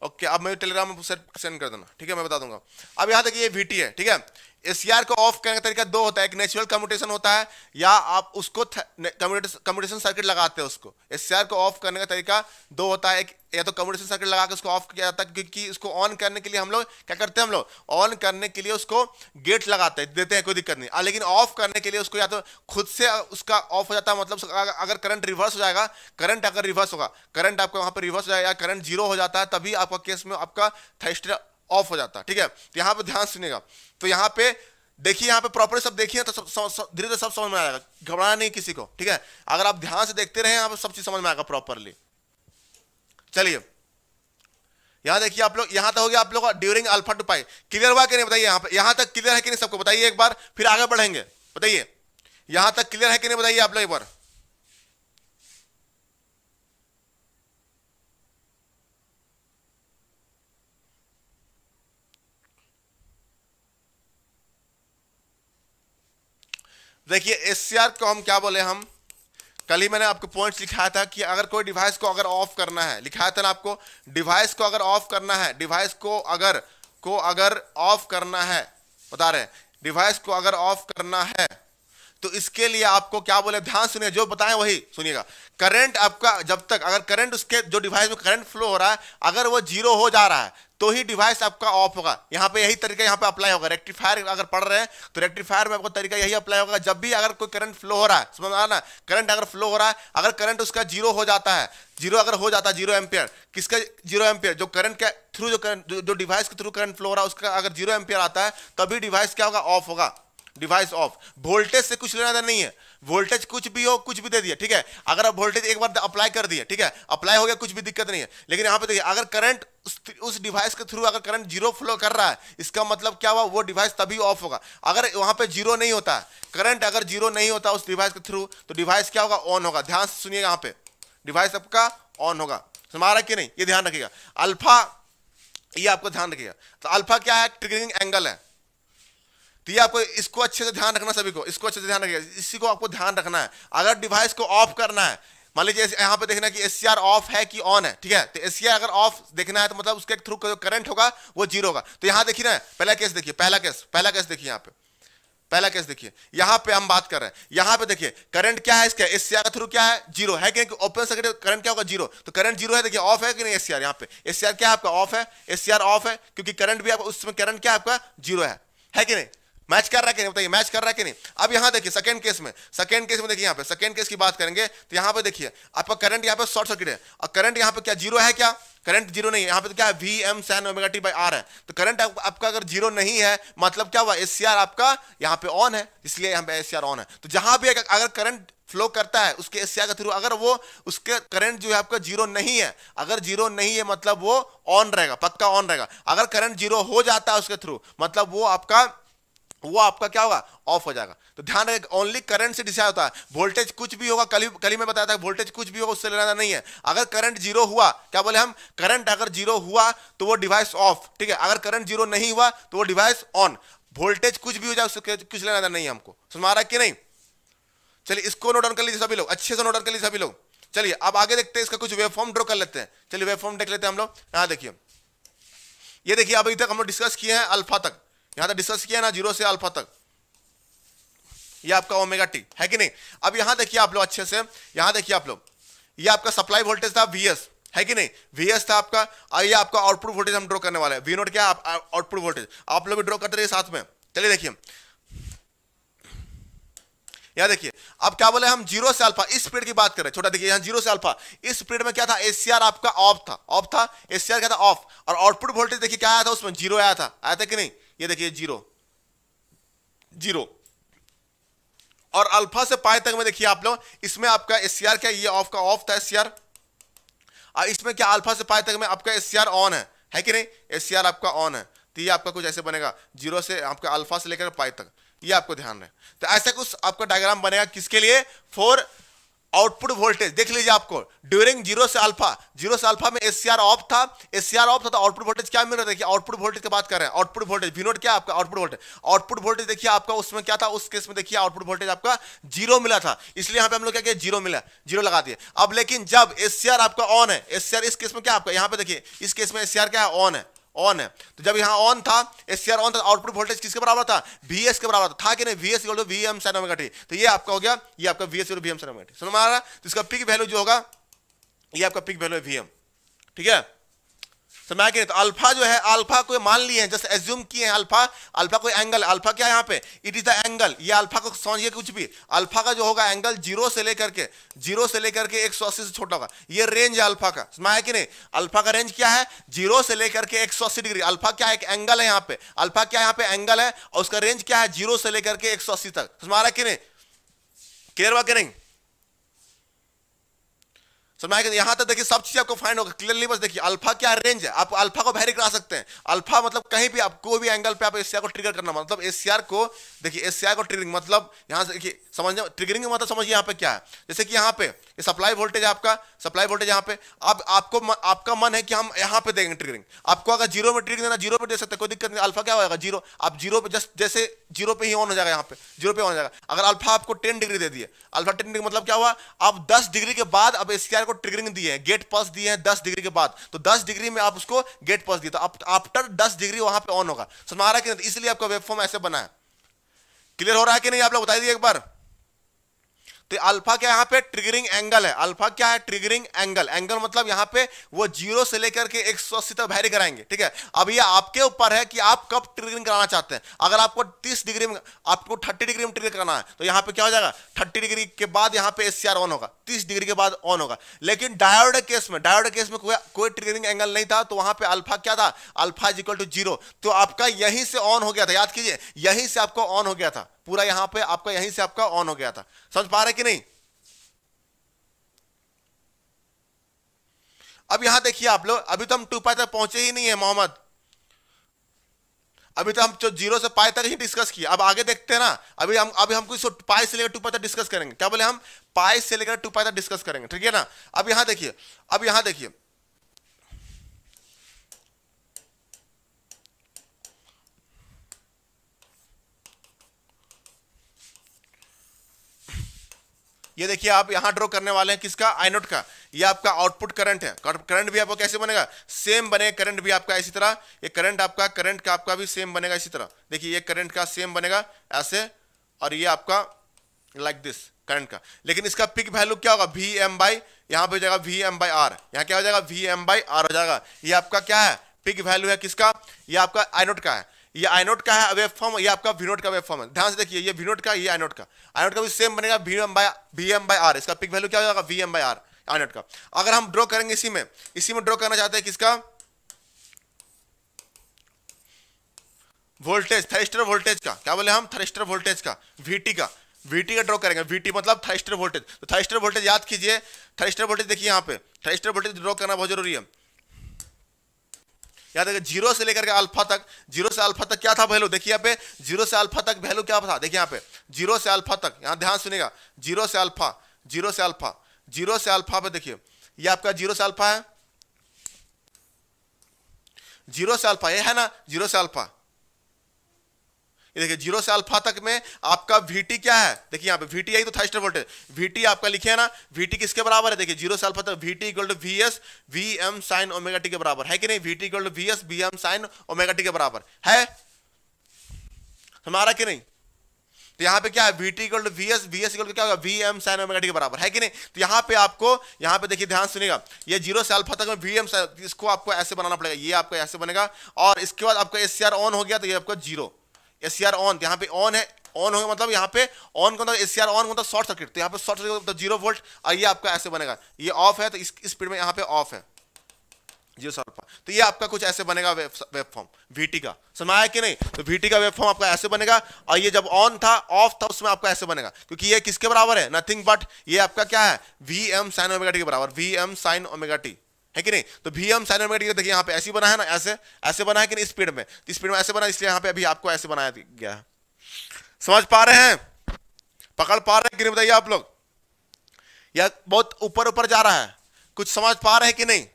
ओके, अब मैं टेलीग्राम में सेंड कर देना। ठीक है, मैं बता दूंगा। अब यहां देखिए, ये VT है। ठीक है, एससीआर को ऑफ करने का तरीका दो होता है, एक नेचुरल कम्यूटेशन होता है, या आप उसको कम्यूटेशन सर्किट लगाते हैं। उसको एससीआर को ऑफ करने का तरीका दो होता है, एक या तो कम्यूटेशन सर्किट लगा के उसको ऑफ किया जाता है, क्योंकि इसको ऑन करने के लिए हम लोग क्या करते हैं? हम लोग ऑन करने के लिए उसको गेट लगाते हैं, देते हैं, कोई दिक्कत नहीं। लेकिन ऑफ करने के लिए उसको या तो खुद से उसका ऑफ हो जाता है, मतलब अगर करंट रिवर्स हो जाएगा, करंट अगर रिवर्स होगा, करंट आपका वहां पर रिवर्स हो जाएगा, या करंट 0 हो जाता है, तभी आपका केस में आपका थायरिस्टर ऑफ हो जाता है। ठीक है, तो यहां पे ध्यान सुनिएगा। तो यहां पे देखिए, यहां पे प्रॉपर्टी सब देखिए, तो धीरे धीरे सब समझ में आएगा, घबराना नहीं किसी को। ठीक है, अगर आप ध्यान से देखते रहे, यहां पे सब चीज समझ में आएगा प्रॉपरली। चलिए यहां देखिए आप लोग, यहां तक हो गया आप लोग ड्यूरिंग अल्फा टू पाई। क्लियर हुआ कि नहीं बताइए? यहां पे, यहां तक क्लियर है कि नहीं सबको? बताइए एक बार, फिर आगे बढ़ेंगे। बताइए यहां तक क्लियर है कि नहीं? बताइए आप लोग एक बार। देखिए एससीआर को हम क्या बोले? हम कल ही मैंने आपको पॉइंट्स लिखाया था कि अगर कोई डिवाइस को अगर ऑफ करना है, लिखाया था ना आपको, डिवाइस को अगर ऑफ करना है, डिवाइस को अगर ऑफ करना है, बता रहे हैं, डिवाइस को अगर ऑफ करना है तो इसके लिए आपको क्या बोले? ध्यान सुनिए, जो बताएं वही सुनिएगा। करंट आपका जब तक, अगर करंट उसके जो डिवाइस में करंट फ्लो हो रहा है, अगर वो 0 हो जा रहा है, तो ही डिवाइस आपका ऑफ होगा। यहाँ पे यही तरीका यहाँ पे अप्लाई होगा। रेक्टिफायर अगर पढ़ रहे हैं तो रेक्टिफायर में आपको तरीका यही अप्लाई होगा। जब भी अगर कोई करंट फ्लो हो रहा है, समझ आ ना, करंट अगर फ्लो हो रहा है, अगर करंट उसका 0 हो जाता है, 0 अगर हो जाता है, 0 एम्पियर, किसका 0 एम्पियर? जो करंट के थ्रू जो डिवाइस के थ्रू करंट फ्लो हो रहा है, उसका अगर 0 एम्पियर आता है, तभी डिवाइस क्या होगा? ऑफ होगा। Device of. वोल्टेज से कुछ लेना देना नहीं है, वोल्टेज कुछ भी हो, कुछ भी दे दिया। ठीक है, अगर आप वोल्टेज एक बार अप्लाई कर दिए, ठीक है, अप्लाई हो गया, कुछ भी दिक्कत नहीं है। लेकिन यहां पे देखिए, अगर करंट उस डिवाइस के थ्रू अगर करंट 0 फ्लो कर रहा है, इसका मतलब क्या हुआ? वो डिवाइस तभी ऑफ होगा। अगर वहां पे 0 नहीं होता, करंट अगर 0 नहीं होता उस डिवाइस के थ्रू, तो डिवाइस क्या होगा? ऑन होगा। ध्यान से सुनिएगा, यहां पे डिवाइस आपका ऑन होगा। समझ आ रहा है कि नहीं? ये ध्यान रखिएगा। अल्फा, ये आपको ध्यान रखिएगा। तो अल्फा क्या है? ट्रिगरिंग एंगल है। तो ये आपको इसको अच्छे से ध्यान रखना, सभी को इसको अच्छे से ध्यान रखिएगा, इसी को आपको ध्यान रखना है। अगर डिवाइस को ऑफ करना है, मान लीजिए यहाँ पे देखना कि एससीआर ऑफ है कि ऑन है, ठीक है। तो एससीआर अगर ऑफ देखना है तो मतलब उसके थ्रू जो करंट होगा वो जीरो होगा। तो यहाँ देखिए ना, पहला केस देखिए, पहला केस देखिए, यहाँ पे पहला केस देखिए, यहाँ पे हम बात कर रहे हैं, यहाँ पे देखिए करंट क्या है इसका, एससीआर का थ्रू क्या है, जीरो है कि ओपन सर्किट करंट क्या होगा, जीरो। तो करंट जीरो है, देखिए ऑफ है कि नहीं एससीआर, यहाँ पे एससीआर क्या है आपका, ऑफ है, एससीआर ऑफ है क्योंकि करंट भी आपका उसमें करंट क्या है आपका, जीरो है कि नहीं, मैच कर रहा है कि नहीं बताइए, मैच कर रहा है कि नहीं। अब यहाँ देखिए सेकंड केस में देखिए, यहाँ पे सेकंड केस की बात करेंगे तो यहाँ पे देखिए आपका करंट यहाँ पे शॉर्ट सर्किट है, और करंट यहाँ पे क्या जीरो है, क्या करंट जीरो नहीं है, यहाँ पे तो क्या है V M sine omega T by R है। तो करंट आपका अगर जीरो नहीं है मतलब क्या हुआ, एससीआर आपका यहाँ पे ऑन है, इसलिए यहाँ पे एससीआर ऑन है। तो जहां भी अगर करंट फ्लो करता है उसके एससीआर के थ्रू, अगर वो उसके करंट जो है आपका जीरो नहीं है, अगर जीरो नहीं है मतलब वो ऑन रहेगा, पक्का ऑन रहेगा। अगर करंट जीरो हो जाता है उसके थ्रू मतलब वो आपका क्या होगा, ऑफ हो जाएगा। तो ध्यान रखें, ओनली करंट से डिसाइड होता है, वोल्टेज कुछ भी होगा, कल ही मैं बताया था वोल्टेज कुछ भी होगा उससे लेना नहीं है। अगर करंट जीरो हुआ, क्या बोले हम, करंट अगर जीरो हुआ तो वो डिवाइस ऑफ, ठीक है। अगर करंट जीरो नहीं हुआ तो वो डिवाइस ऑन, वोल्टेज कुछ भी हो जाए उससे कुछ लेना नहीं है हमको, समझ आ रहा है कि नहीं। चलिए इसको नोट डाउन कर लीजिए सभी लोग, अच्छे से नोट डाउन कर लीजिए सभी लोग। चलिए अब आगे देखते हैं, इसका कुछ वेवफॉर्म ड्रॉ कर लेते हैं। चलिए वेवफॉर्म देख लेते हैं हम लोग। यहाँ देखिए, ये देखिए अभी तक हम लोग डिस्कस किए हैं अल्फा तक, यहां तक डिस्कस किया ना, जीरो से अल्फा तक, ये आपका ओमेगा टी है कि नहीं। अब यहां देखिए आप लोग अच्छे से, यहां देखिए आप लोग, ये आपका सप्लाई वोल्टेज था वीएस है कि नहीं, वीएस था आपका, और ये आपका आउटपुट वोल्टेज हम ड्रॉ करने वाले हैं, वी नोट क्या आउटपुट वोल्टेज, आप लोग भी ड्रॉ करते रहिए साथ में। चलिए देखिए यहां देखिए, अब क्या बोले हम, जीरो से अल्फा, इस पीरियड की बात कर रहे हैं, छोटा देखिए यहां जीरो से अल्फा, इस पीरियड में क्या था, एससीआर आपका ऑफ था, एससीआर क्या था, ऑफ, और आउटपुट वोल्टेज देखिए क्या आया था उसमें, जीरो आया था कि नहीं, ये देखिए जीरो। और अल्फा से पाई तक में देखिए आप लोग, इसमें आपका एससीआर क्या, ये ऑफ का ऑफ था एससीआर, और इसमें क्या अल्फा से पाई तक में आपका एससीआर ऑन है कि नहीं, एससीआर आपका ऑन है। तो ये आपका कुछ ऐसे बनेगा, जीरो से आपका अल्फा से लेकर पाई तक, ये आपको ध्यान रहे। तो ऐसा कुछ आपका डायग्राम बनेगा किसके लिए, फॉर आउटपुट वोल्टेज। देख लीजिए आपको ड्यूरिंग जीरो से अल्फा में एससीआर ऑफ था, तो आउटपुट वोल्टेज क्या मिल रहा है, देखिए आउटपुट वोल्टेज की बात कर रहे हैं, आउटपुट वोल्टेज वी नोट क्या आपका, आउटपुट वोल्टेज देखिए आपका उसमें क्या था, उस केस में देखिए आउटपुट वोल्टेज आपका जीरो मिला था, इसलिए यहां पे हम लोग क्या किया, जीरो लगा दिए। अब लेकिन जब एससीआर आपका ऑन है, एससीआर इस केस में क्या आपका, यहां पे देखिए इस केस में एससीआर क्या है, ऑन है। तो जब यहां ऑन था, एससीआर ऑन था, आउटपुट वोल्टेज किसके बराबर था, वीएस के बराबर था कि नहीं, VS equal to VM sine omega T. तो ये आपका हो गया, ये आपका VS equal to VM sine omega T, समझ में आ रहा है। तो इसका पिक वैल्यू जो होगा, ये आपका पिक वैल्यू है वीएम, ठीक है। समझ के, तो अल्फा जो है, अल्फा को मान लिए हैं, जैसे एज्यूम किए हैं अल्फा कोई एंगल, अल्फा क्या है यहाँ पे, इट इज द एंगल, ये अल्फा को समझिए कुछ भी, अल्फा का जो होगा एंगल जीरो से लेकर के 180 से छोटा होगा, ये रेंज है अल्फा का, समझ है कि नहीं। अल्फा का रेंज क्या है, जीरो से लेकर के 180 डिग्री, अल्फा क्या है, एक एंगल है यहाँ पे, अल्फा क्या यहाँ पे एंगल है, और उसका रेंज क्या है, जीरो से लेकर के 180 तक, समझ रहा है कि नहीं, क्लियर हुआ कि नहीं। समझ आएगा, यहां तक देखिए सब चीज आपको फाइंड होगा क्लियरली, बस देखिए अल्फा क्या रेंज है, आप अल्फा को वेरी करा सकते हैं। अल्फा मतलब कहीं भी आप कोई भी एंगल पे आप एससीआर को ट्रिगर करना, मतलब एससीआर को देखिए, एससीआर को ट्रिगरिंग मतलब यहां से देखिए समझने, ट्रिगरिंग का मतलब समझिए यहां पे क्या है, जैसे कि यहां पे ये सप्लाई वोल्टेज है आपका, सप्लाई वोल्टेज यहां पे, अब आपका मन है कि हम यहां पे देंगे ट्रिगरिंग, आपको अगर जीरो में ट्रिगरिंग देना, जीरो पे दे सकते, कोई दिक्कत नहीं। अल्फा क्या होगा, जीरो, आप जीरो पे जस्ट जैसे जीरो पे ही ऑन हो जाएगा, यहाँ पे जीरो पे ऑन हो जाएगा। अगर अल्फा आपको 10 डिग्री दे दिए, अल्फा 10 डिग्री मतलब क्या हुआ, आप 10 डिग्री के बाद अब एससीआर को ट्रिगरिंग दिए, गेट पल्स दिए हैं 10 डिग्री के बाद, तो 10 डिग्री में आप उसको गेट पल्स दिए, तो आफ्टर 10 डिग्री वहां पे ऑन होगा, समझ आ रहा है कि नहीं, इसलिए आपका वेवफॉर्म ऐसे बना है। क्लियर हो रहा है कि नहीं, आप लोग बताइए एक बार। तो अल्फा क्या यहां पे ट्रिगरिंग एंगल है, अल्फा क्या है, ट्रिगरिंग एंगल, एंगल मतलब यहां पे वो जीरो से लेकर के 180 तक वैरी कराएंगे, ठीक है। अब ये आपके ऊपर है कि आप कब ट्रिगरिंग कराना चाहते हैं। अगर आपको 30 डिग्री में, आपको 30 डिग्री में ट्रिगर करना है, तो यहां पे क्या हो जाएगा, 30 डिग्री के बाद यहां पे एससीआर ऑन होगा, 30 डिग्री के बाद ऑन होगा। लेकिन डायोड केस में कोई ट्रिगरिंग एंगल नहीं था, तो वहां पे अल्फा क्या था, alpha is equal to zero, तो आपका यहीं से ऑन हो गया था, याद कीजिए यहीं से आपको ऑन हो गया था, पूरा यहां पे आपका यहीं से आपका ऑन हो गया था, समझ पा रहे कि नहीं। अब यहां देखिए आप लोग, अभी तो हम 2 पाई तक पहुंचे ही नहीं है मोहम्मद, अभी तो हम जो जीरो से पाई तक ही डिस्कस किया। अब आगे देखते हैं ना, अभी हम कुछ पाई से लेकर 2 पाई तक डिस्कस करेंगे, क्या बोले हम, पाई से लेकर 2 पाई तक डिस्कस करेंगे, ठीक है ना। अब यहां देखिए, ये देखिए आप यहां ड्रॉ करने वाले हैं किसका, आई नोट का। ये आपका आउटपुट करंट है। करंट भी आपका कैसे बनेगा, सेम बनेगा। करंट भी आपका इसी तरह, ये करंट का आपका भी सेम बनेगा इसी तरह। देखिए ये करंट का सेम बनेगा ऐसे, और ये आपका लाइक दिस करंट का। लेकिन इसका पिक वैल्यू क्या होगा, वी एम बाई, यहाँ पे हो जाएगा वी एम बाई आर, यहाँ क्या हो जाएगा, वी एम बाई आर हो जाएगा। ये आपका क्या है, पिक वैल्यू है किसका, ये आपका आई नोट का है। ये आई नोट का है वेव फॉर्म, ये आपका वी नोट का वेव फॉर्म है। ध्यान से देखिए, ये वी नोट का, ये आई नोट का। आई नोट का भी सेम बनेगा, वी एम बाई आर। इसका पिक वैल्यू क्या हो जाएगा, V M by R I naught का। अगर हम ड्रॉ करेंगे इसी में ड्रॉ करना चाहते हैं किसका, वोल्टेज, थरिस्टर वोल्टेज का। क्या बोले हम, थरिस्टर वोल्टेज का, वीटी का ड्रॉ करेंगे। वीटी मतलब थरिस्टर वोल्टेज। तो थरिस्टर वोल्टेज याद कीजिए, थरिस्टर वोल्टेज देखिए यहाँ पे, थरिस्टर वोल्टेज ड्रॉ करना बहुत जरूरी है। याद रखिए, जीरो से लेकर के अल्फा तक, जीरो से अल्फा तक क्या था वैल्यू, देखिए यहाँ पे जीरो से अल्फा तक वैल्यू क्या था, देखिए यहाँ पे जीरो से अल्फा तक, यहाँ ध्यान सुनिएगा, जीरो से अल्फा, जीरो से अल्फा, जीरो से अल्फा पे देखिए, ये आपका जीरो से अल्फा है, जीरो से अल्फा ये है ना, जीरो से अल्फा। ये देखिए जीरो से अल्फा तक में आपका वीटी क्या है, देखिए यहाँ पे वीटी यही तो थरिस्टर वोल्टेज। वीटी आपका लिखे है ना, वीटी किसके बराबर है, देखिए जीरो से अल्फा तक VT equal to V S V M sine omega T के बराबर है कि नहीं। VT equal to V S V M sine omega T के बराबर है हमारा कि नहीं। तो यहाँ पे क्या है, VT equal to V S equal to क्या होगा, V M sine omega T के बराबर है कि नहीं। तो यहाँ पे आपको, यहाँ पे देखिए ध्यान सुनिएगा, ये जीरो से अल्फा तक में वी एम, इसको आपको ऐसे बनाना पड़ेगा, ये आपको ऐसे बनेगा। और इसके बाद आपका एस सी आर ऑन हो गया तो ये आपका zero, S C R on, यहाँ पे ऑन है, ऑन हो गया मतलब यहाँ पे ऑन का मतलब एस सी आर ऑन मतलब शॉर्ट सर्किट। तो यहाँ पे शॉर्ट सर्किट मतलब 0 वोल्ट, और ये आपका ऐसे बनेगा, ये ऑफ है तो इस स्पीड में यहाँ पे ऑफ है जीरो से अल्फा। तो ये आपका कुछ ऐसे बनेगा वेव फॉर्म वीटी का, समझाया कि नहीं। तो वीटी का वेव फॉर्म आपका ऐसे बनेगा, और ये जब ऑन था ऑफ था उसमें आपका ऐसे बनेगा, क्योंकि ये किसके बराबर है, नथिंग बट ये आपका क्या है, V M sine omega T के बराबर, V M sine omega T है कि नहीं। तो V M sine omega T देखिए यहाँ पे ऐसे बना है ना, ऐसे ऐसे बना है कि नहीं, स्पीड में, स्पीड में ऐसे बना, इसलिए यहाँ पे अभी आपको ऐसे बनाया गया है। समझ पा रहे हैं, पकड़ पा रहे हैं कि नहीं बताइए आप लोग, या बहुत ऊपर ऊपर जा रहा है, कुछ समझ पा रहे हैं कि नहीं।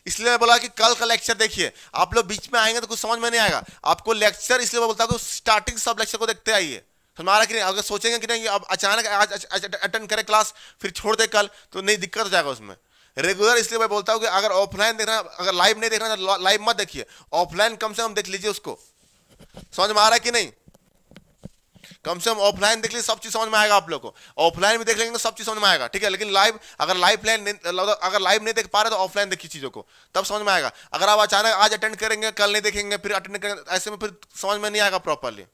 इसलिए मैं बोला कि कल का लेक्चर देखिए, आप लोग बीच में आएंगे तो कुछ समझ में नहीं आएगा आपको लेक्चर, इसलिए मैं बोलता हूँ स्टार्टिंग सब लेक्चर को देखते आइए, हमारा कि नहीं। अगर सोचेंगे कि नहीं अब अचानक आज अटेंड करें क्लास फिर छोड़ दे कल, तो नहीं, दिक्कत हो जाएगा उसमें रेगुलर। इसलिए मैं बोलता हूँ कि अगर ऑफलाइन देखना, अगर लाइव नहीं देखना तो लाइव मत देखिए, ऑफलाइन कम से कम देख लीजिए उसको। समझ में आ रहा है कि नहीं, कम से कम ऑफलाइन देख लीजिए, सब चीज समझ में आएगा आप लोग को। ऑफलाइन भी देख लेंगे तो सब चीज समझ में आएगा, ठीक है। लेकिन लाइव, अगर लाइव नहीं देख पा रहे तो ऑफलाइन देखिए चीजों को, तब समझ में आएगा। अगर आप अचानक आज अटेंड करेंगे कल नहीं देखेंगे फिर अटेंड करेंगे, ऐसे में फिर समझ में नहीं आएगा प्रॉपरली।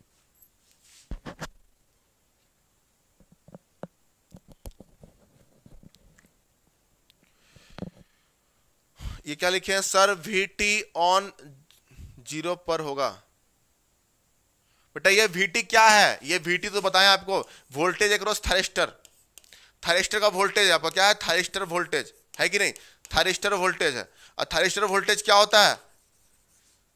ये क्या लिखे हैं सर, वीटी ऑन 0 पर होगा। बेटा ये वीटी क्या है, ये वीटी तो बताएं आपको, वोल्टेज अक्रॉस थरिस्टर, थरिस्टर का वोल्टेज आपका क्या है, थरिस्टर वोल्टेज है कि नहीं, थरिस्टर वोल्टेज है। और थरिस्टर वोल्टेज क्या होता है,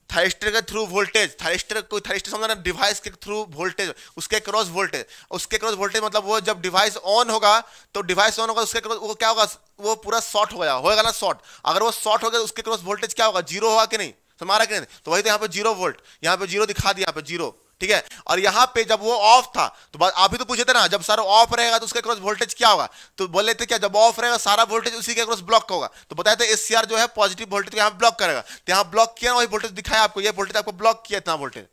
थरिस्टर के थ्रू वोल्टेज, थरिस्टर कोई थरिस्टर समझना, डिवाइस के थ्रू वोल्टेज, उसके क्रॉस वोल्टेज, उसके क्रॉस वोल्टेज मतलब वो जब डिवाइस ऑन होगा तो डिवाइस ऑन होगा, उसके क्रॉस वो क्या होगा, वो पूरा शॉर्ट हो गया होगा ना, शॉर्ट। अगर वो शॉर्ट हो गया तो उसके क्रॉस वोल्टेज क्या होगा, 0 होगा कि नहीं, हमारा कि नहीं। तो वही तो यहाँ पे 0 वोल्ट, यहाँ पे 0 दिखा दिया, यहाँ पे 0, ठीक है। और यहाँ पे जब वो ऑफ था तो आप भी तो पूछे थे ना, जब सारा ऑफ रहेगा तो उसके क्रॉस वोल्टेज क्या होगा, तो बोले थे क्या, जब ऑफ रहेगा सारा वोल्टेज उसी के क्रॉस ब्लॉक होगा। तो बताया था एससीआर जो है पॉजिटिव वोल्टेज यहाँ ब्लॉक करेगा, तो यहाँ ब्लॉक किया ना, वही वोल्टेज दिखाया आपको, ये वोल्टेज आपको ब्लॉक किया इतना वोल्टेज।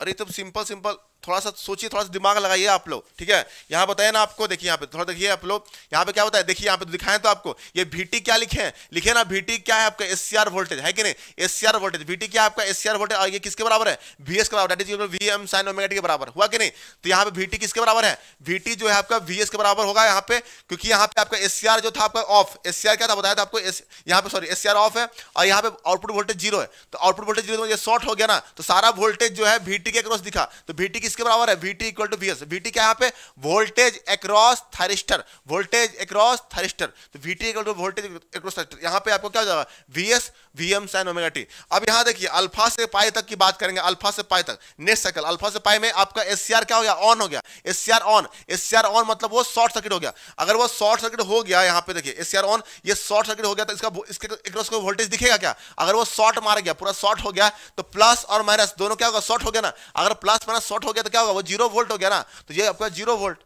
अरे तो सिंपल सिंपल, थोड़ा सा सोचिए, थोड़ा सा दिमाग लगाइए आप लोग, ठीक है। यहाँ बताया ना आपको, देखिए यहाँ पे थोड़ा देखिए आप लोग, यहाँ पे क्या होता है, देखिए यहाँ पे दिखाएं तो आपको ये VT क्या लिखे हैं, लिखे ना VT क्या है आपका SCR वोल्टेज है कि नहीं, SCR वोल्टेज, VT क्या है आपका SCR वोल्टेज, और ये किसके बराबर है, VS के बराबर, that is VM sin omega T के बराबर, हुआ कि नहीं। तो यहाँ पे VT किसके बराबर है, VT जो है आपका VS के बराबर होगा यहाँ पे, क्योंकि यहाँ पे आपका SCR जो था आपका ऑफ, SCR क्या था बताया था आपको, यहाँ पे सॉरी SCR ऑफ है, और यहाँ पे आउटपुट वोल्टेज 0 है। तो आउटपुट वोल्टेज 0 ये शॉर्ट हो गया ना, तो सारा वोल्टेज जो है VT के क्रॉस दिखा, तो VT किसके बराबर है, VT equal to VS। VT क्या है यहाँ पे, voltage across thyristor, voltage across thyristor, तो VT equal to voltage across thyristor. यहाँ पे आपको क्या हो जाएगा, VS VM sin omega T. अब यहाँ देखिए अल्फा से पाई तक की बात करेंगे, अल्फा से पाई तक नेक्स्ट साइकिल, अल्फा से पाई में आपका SCR क्या हो गया, ऑन हो गया, SCR ऑन, SCR ऑन मतलब वो शॉर्ट सर्किट हो गया। अगर वो शॉर्ट सर्किट हो गया, यहाँ पे देखिए SCR ऑन, ये शॉर्ट सर्किट हो गया, तो इसके अक्रॉस को वोल्टेज दिखेगा क्या, अगर वो शॉर्ट मार गया, पूरा शॉर्ट हो गया, तो प्लस और माइनस दोनों क्या होगा, शॉर्ट हो गया ना। अगर प्लस माइनस शॉर्ट हो गया गया तो क्या होगा, वो 0 वोल्ट हो गया ना, तो ये आपका 0 वोल्ट।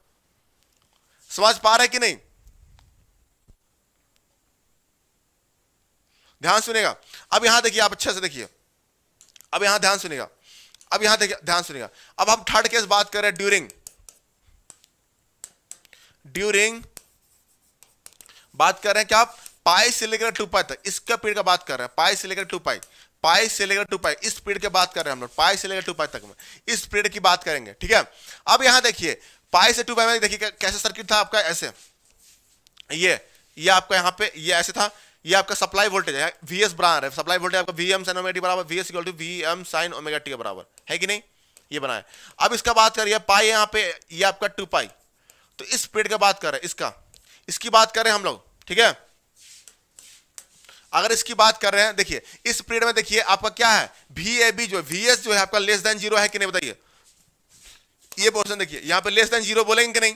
समझ पा रहे कि नहीं? ध्यान सुनेगा। अब यहां देखिए, आप अच्छे से देखिए, अब यहां ध्यान सुनेगा, अब यहां देखिए, ध्यान सुनेगा। अब हम थर्ड केस बात कर रहे हैं, ड्यूरिंग बात कर रहे हैं क्या, आप पाई से लेकर 2 पाई तक, इसका पीरियड का बात कर रहे हैं, पाई से लेकर 2 पाई, पाई से लेकर 2 पाई, इस पीरियड की बात कर रहे हैं हम लोग, पाई से लेकर 2 पाई तक में इस पीरियड की बात करेंगे, ठीक है। अब यहां देखिए पाई से 2 पाई में देखिए कैसे सर्किट था आपका, ऐसे ये आपका यहां पे ये ऐसे था, ये आपका सप्लाई वोल्टेज है, VS बना रहे, सप्लाई वोल्टेज आपका VM sin ओमेगा टी बराबर, VS equal to VM sin omega T के बराबर है कि नहीं, ये बनाया। अब इसका बात करिए पाई यहां पे, ये आपका 2 पाई, तो इस पीरियड का बात कर रहे हैं, इसकी बात कर रहे हैं हम लोग, ठीक है। अगर इसकी बात कर रहे हैं, देखिए इस पीरियड में देखिए आपका क्या है, VAB जो VS जो है आपका लेस देन 0 है कि नहीं, बताइए। ये पोर्शन देखिए यहां पे लेस देन 0 बोलेंगे कि नहीं,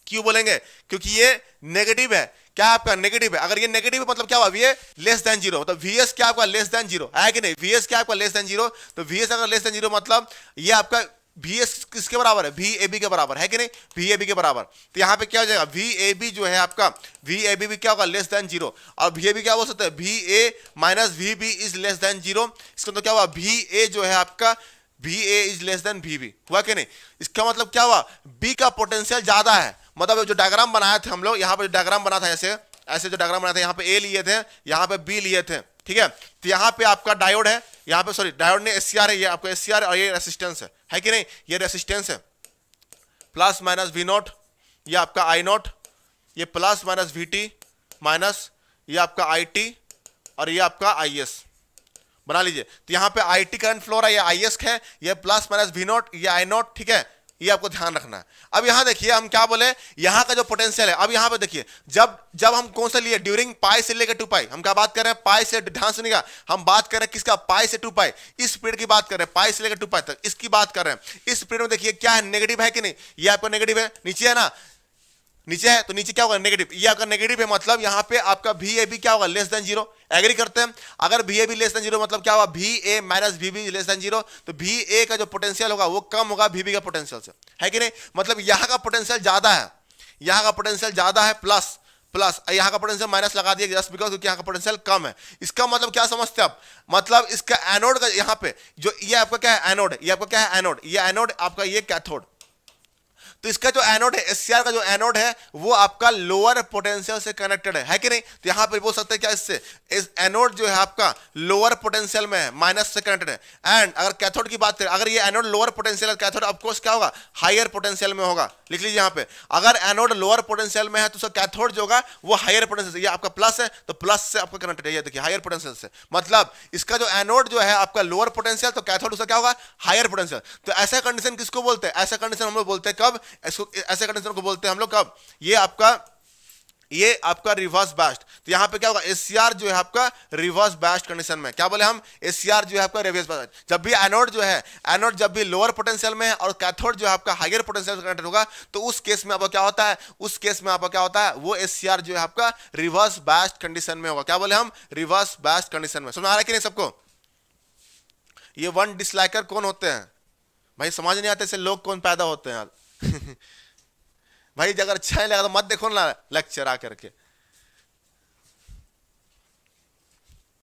क्यों बोलेंगे, क्योंकि ये नेगेटिव है, क्या आपका नेगेटिव है। अगर ये नेगेटिव है मतलब क्या हुआ, ये लेस देन 0, मतलब VS क्या आपका लेस देन 0 है कि नहीं, VS क्या आपका लेस देन 0, तो VS अगर लेस देन 0 मतलब ये आपका VS किसके बराबर है, VAB के बराबर है कि नहीं, VAB के बराबर। तो यहां पे क्या हो जाएगा, VAB जो है आपका, VAB भी क्या होगा लेस देन 0, और VAB क्या बोल सकते हैं, VA minus VB is less than 0, इसका तो क्या हुआ, VA जो है आपका VA is less than VB, हुआ कि नहीं। इसका मतलब क्या हुआ, B का पोटेंशियल ज्यादा है, मतलब जो डायग्राम बनाए थे हम लोग, यहाँ पे जो डायग्राम बना था ऐसे ऐसे जो डायग्राम बना था, यहाँ पे A लिए थे, यहाँ पे B लिए थे, ठीक है। तो यहाँ पे आपका डायोड है, यहाँ पे सॉरी डायोड ने SCR है, ये आपका SCR और ये रेसिस्टेंस है कि नहीं, ये रेसिस्टेंस है, प्लस माइनस V0, ये आपका I0, ये प्लस माइनस VT माइनस ये आपका IT और ये आपका IS बना लीजिए। तो यहाँ पे IT करंट फ्लो रहा है, ये IS है, ये प्लस माइनस V0, ये I0, ठीक है, ये आपको ध्यान रखना है। अब यहां देखिए हम क्या बोले, यहां का जो पोटेंशियल है, अब यहां पे देखिए जब हम कौन सा लिए, ड्यूरिंग पाई से लेकर 2 पाई, हम क्या बात कर रहे हैं, पाई से, ध्यान सुनिएगा, हम बात कर रहे हैं किसका, पाई से 2 पाई, इस पीरियड की बात कर रहे हैं, पाई से लेकर 2 पाई तक इसकी बात कर रहे हैं। इस पीरियड में देखिए क्या है, नेगेटिव है कि नहीं, ये आपका नेगेटिव है, नीचे है ना, नीचे है तो नीचे क्या होगा, नेगेटिव, ये आपका नेगेटिव है, मतलब यहाँ पे आपका VAB क्या होगा, लेस देन 0, एग्री करते हैं। अगर VAB लेस देन 0 मतलब क्या होगा, VA minus VB less than 0, तो VA का जो पोटेंशियल होगा वो कम होगा VB का पोटेंशियल से, है कि नहीं, मतलब यहाँ का पोटेंशियल ज्यादा है, यहाँ का पोटेंशियल ज्यादा है, प्लस यहाँ का पोटेंशियल माइनस लगा दिया जस्ट बिकॉज, क्योंकि यहाँ का पोटेंशियल कम है। इसका मतलब क्या समझते हैं आप, मतलब इसका एनोड का यहाँ पे जो ये आपका क्या है, एनोड, ये आपका क्या है, एनोड, ये एनोड आपका, ये कैथोड। तो इसका जो एनोड है, SCR का जो एनोड है वो आपका लोअर पोटेंशियल से कनेक्टेड है कि नहीं। तो यहां पे बोल सकते हैं क्या, इससे इस एनोड जो है आपका लोअर पोटेंशियल में है, माइनस से कनेक्टेड है। एंड अगर कैथोड की बात करें, अगर ये एनोड लोअर पोटेंशियल है, कैथोड ऑफ कोर्स क्या होगा, हायर पोटेंशियल में होगा, लिख लीजिए यहाँ पे, अगर एनोड लोअर पोटेंशियल में है तो उसका कैथोड जो होगा वो हायर पोटेंशियल से, ये आपका प्लस है तो प्लस से आपका कनेक्टेड है, ये देखिए हायर पोटेंशियल से, मतलब इसका जो एनोड जो है आपका लोअर पोटेंशियल, तो कैथोड उसका क्या होगा, हायर पोटेंशियल। तो ऐसा कंडीशन किसको बोलते हैं, ऐसा कंडीशन हम लोग बोलते हैं कब, ऐसे कंडीशन को बोलते हैं हम लोग कब, ये आपका रिवर्स बैस्ट। तो यहां पे क्या होगा, SCR जो है आपका रिवर्स बैस्ट कंडीशन में, क्या बोले हम, SCR जो है आपका रिवर्स बैस्ट। जब भी एनोड जो है, एनोड जब भी लोअर पोटेंशियल में है और कैथोड जो है आपका हायर पोटेंशियल से कनेक्टेड होगा, तो उस केस में आपका क्या होता है, उस केस में आपका क्या होता है, वो SCR जो है आपका रिवर्स बैस्ट कंडीशन में होगा, क्या बोले हम, रिवर्स बैस्ट कंडीशन में। समझ आ रहा है कि नहीं सबको। ये 1 डिसलाइकर कौन होते हैं भाई, समझ नहीं आते ऐसे लोग कौन पैदा होते हैं यार भाई अगर अच्छा नहीं लगा तो मत देखो ना लेक्चर आ करके,